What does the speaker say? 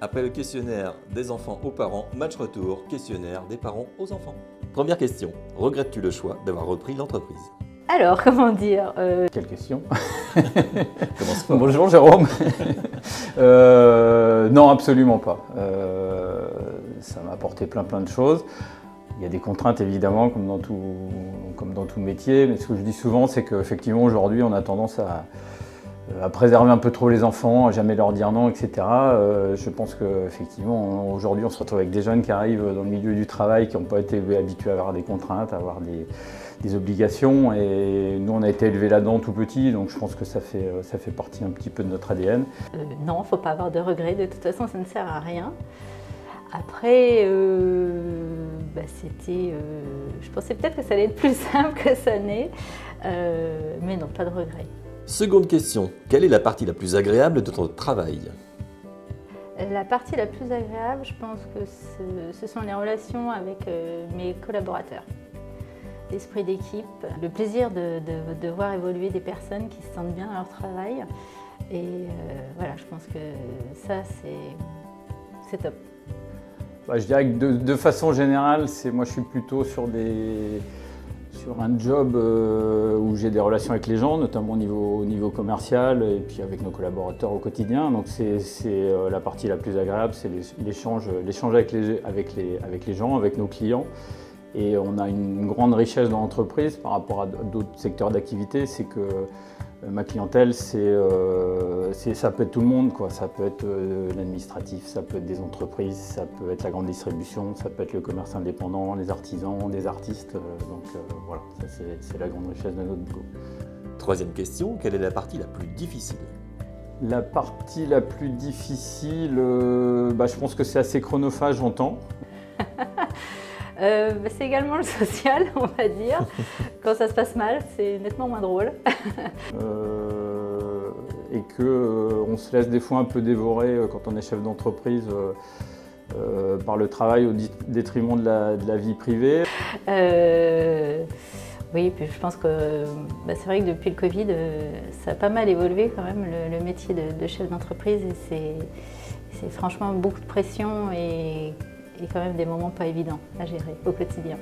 Après le questionnaire des enfants aux parents, match retour, questionnaire des parents aux enfants. Première question, regrettes-tu le choix d'avoir repris l'entreprise? Alors, comment dire Quelle question? Commence fort. Bonjour Jérôme. Non, absolument pas. Ça m'a apporté plein de choses. Il y a des contraintes évidemment, comme dans tout métier, mais ce que je dis souvent, c'est qu'effectivement aujourd'hui on a tendance à préserver un peu trop les enfants, à jamais leur dire non, etc. Je pense qu'effectivement aujourd'hui on se retrouve avec des jeunes qui arrivent dans le milieu du travail, qui n'ont pas été habitués à avoir des contraintes, à avoir des obligations, et nous on a été élevés là-dedans tout petit, donc je pense que ça fait partie un petit peu de notre ADN. Non, il ne faut pas avoir de regrets, de toute façon ça ne sert à rien. Après, je pensais peut-être que ça allait être plus simple que ça n'est, mais non, pas de regrets. Seconde question, quelle est la partie la plus agréable de ton travail? La partie la plus agréable, je pense que ce sont les relations avec mes collaborateurs. L'esprit d'équipe, le plaisir de voir évoluer des personnes qui se sentent bien dans leur travail. Et voilà, je pense que ça, c'est top. Je dirais que de façon générale, moi je suis plutôt sur un job où j'ai des relations avec les gens, notamment au niveau commercial et puis avec nos collaborateurs au quotidien. Donc c'est la partie la plus agréable, c'est l'échange avec les gens, avec nos clients. Et on a une grande richesse dans l'entreprise par rapport à d'autres secteurs d'activité, c'est que ma clientèle, ça peut être tout le monde, quoi. Ça peut être l'administratif, ça peut être des entreprises, ça peut être la grande distribution, ça peut être le commerce indépendant, les artisans, des artistes. Voilà, ça c'est la grande richesse de notre boulot. Troisième question, quelle est la partie la plus difficile? La partie la plus difficile, je pense que c'est assez chronophage, j'entends. C'est également le social, on va dire. Quand ça se passe mal, c'est nettement moins drôle. Et qu'on se laisse des fois un peu dévorer quand on est chef d'entreprise par le travail au détriment de la vie privée. Oui, puis je pense que c'est vrai que depuis le Covid, ça a pas mal évolué quand même, le métier de chef d'entreprise. Et c'est franchement beaucoup de pression et quand même des moments pas évidents à gérer au quotidien.